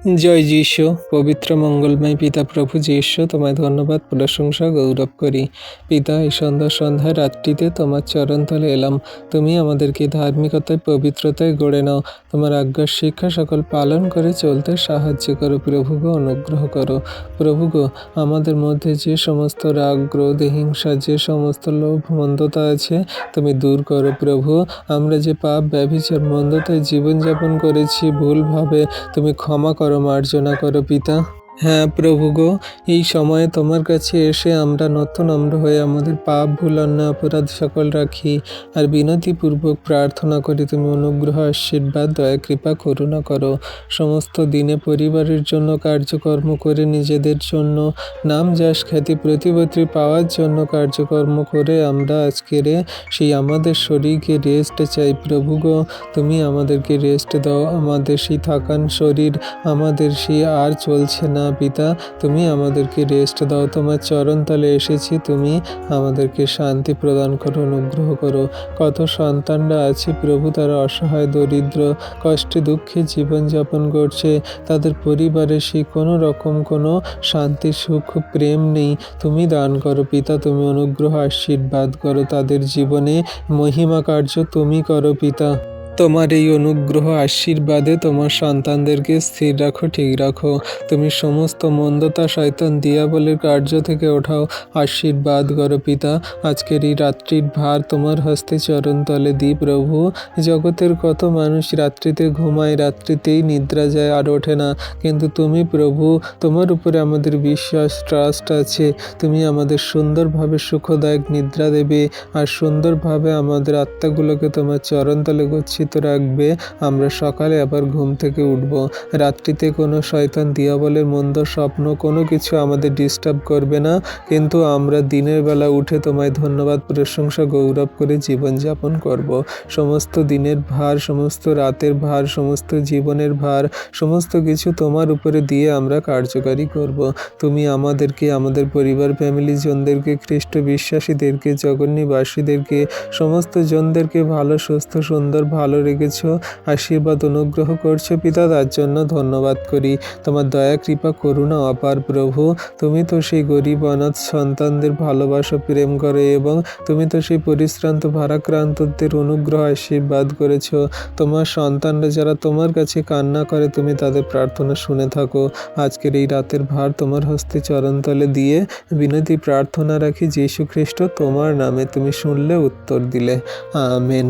জয় যীশু। পবিত্র মঙ্গলময় পিতা প্রভু যীশু, তোমায় ধন্যবাদ, প্রশংসা, গৌরব করি। পিতা, এই সন্ধ্যায় রাত্রিতে তোমার চরণতলে এলাম। তুমি আমাদেরকে ধার্মিকতায়, পবিত্রতায় গড়ে নাও। তোমার আজ্ঞার শিক্ষা সকল পালন করে চলতে সাহায্য করো। প্রভুগো, অনুগ্রহ করো। প্রভুগো, আমাদের মধ্যে যে সমস্ত রাগ, ক্রোধ, হিংসা, যে সমস্ত লোভ, মন্দতা আছে, তুমি দূর করো। প্রভু, আমরা যে পাপ, ব্যভিচার, মন্দতায় জীবনযাপন করেছি ভুলভাবে, তুমি ক্ষমা করো, মার্জনা করো পিতা। হ্যাঁ প্রভু গো, এই সময়ে তোমার কাছে এসে আমরা নম্র হয়ে আমাদের পাপ, ভুল, অন্যায়, অপরাধ সকল রাখি আর বিনতিপূর্বক প্রার্থনা করি তুমি অনুগ্রহ, আশীর্বাদ, দয়া, কৃপা, করুণা করো। সমস্ত দিনে পরিবারের জন্য কার্যকর্ম করে, নিজেদের জন্য নাম, যশ, খ্যাতি, প্রতিপত্তি পাওয়ার জন্য কার্যকর্ম করে আমরা আজকের সেই আমাদের শরীরকে রেস্ট চাই। প্রভু গো, তুমি আমাদেরকে রেস্ট দাও। আমাদের সেই থাকান শরীর, আমাদের সেই আর চলছে না পিতা, তুমি আমাদেরকে রেস্ট দাও। তোমার চরণতলে এসেছি, তুমি আমাদেরকে শান্তি প্রদান করো, অনুগ্রহ করো। কত সন্তানরা আছে প্রভু, তারা অসহায়, দরিদ্র, কষ্টে দুঃখে জীবনযাপন করছে। তাদের পরিবারে সেই কোনো রকম কোনো শান্তি, সুখ, প্রেম নেই। তুমি দান করো পিতা, তুমি অনুগ্রহ, আশীর্বাদ করো। তাদের জীবনে মহিমা কার্য তুমি করো পিতা। তোমার এই অনুগ্রহ, আশীর্বাদে তোমার সন্তানদেরকে স্থির রাখো, ঠিক রাখো। তুমি সমস্ত মন্দতা, শয়তান, দিয়াবলের কার্য থেকে ওঠাও, আশীর্বাদ করো পিতা। আজকের এই রাত্রির ভার তোমার হস্তে চরণতলে দিই প্রভু। জগতের কত মানুষ রাত্রিতে ঘুমায়, রাত্রিতেই নিদ্রা যায়, আর ওঠে না, কিন্তু তুমি প্রভু, তোমার উপরে আমাদের বিশ্বাস, ট্রাস্ট আছে। তুমি আমাদের সুন্দরভাবে সুখদায়ক নিদ্রা দেবে আর সুন্দরভাবে আমাদের আত্মাগুলোকে তোমার চরণতলে গচ্ছিত রাখবে। আমরা সকালে আবার ঘুম থেকে উঠব। রাত্রিতে কোনো শয়তান, দিয়াবলের মন্দ স্বপ্ন, কোনো কিছু আমাদের ডিস্টার্ব করবে না, কিন্তু আমরা দিনের বেলা উঠে তোমায় ধন্যবাদ, প্রশংসা, গৌরব করে জীবনযাপন করব। সমস্ত দিনের ভার, সমস্ত রাতের ভার, সমস্ত জীবনের ভার, সমস্ত কিছু তোমার উপরে দিয়ে আমরা কার্যকারী করব। তুমি আমাদেরকে, আমাদের পরিবার, ফ্যামিলি জনদেরকে, খ্রিস্ট বিশ্বাসীদেরকে, জগন্নিবাসীদেরকে, সমস্ত জনদেরকে ভালো, সুস্থ, সুন্দর, ভালো রেখেছ, আশীর্বাদ, অনুগ্রহ করছো পিতা, তার জন্য ধন্যবাদ করি। তোমার দয়া, কৃপা, করুণা অপার প্রভু। তুমি তো সেই গরিব অনাথ সন্তানদের ভালোবাসো, প্রেম করো, এবং তুমি তো সেই পরিশ্রান্ত, ভারাক্রান্তদের অনুগ্রহ, আশীর্বাদ করেছ। তোমার সন্তানরা যারা তোমার কাছে কান্না করে, তুমি তাদের প্রার্থনা শুনে থাকো। আজকের এই রাতের ভার তোমার হস্তে চরণতলে দিয়ে বিনতি প্রার্থনা রাখি, যীশু খ্রিস্ট তোমার নামে। তুমি শুনলে, উত্তর দিলে, আমেন।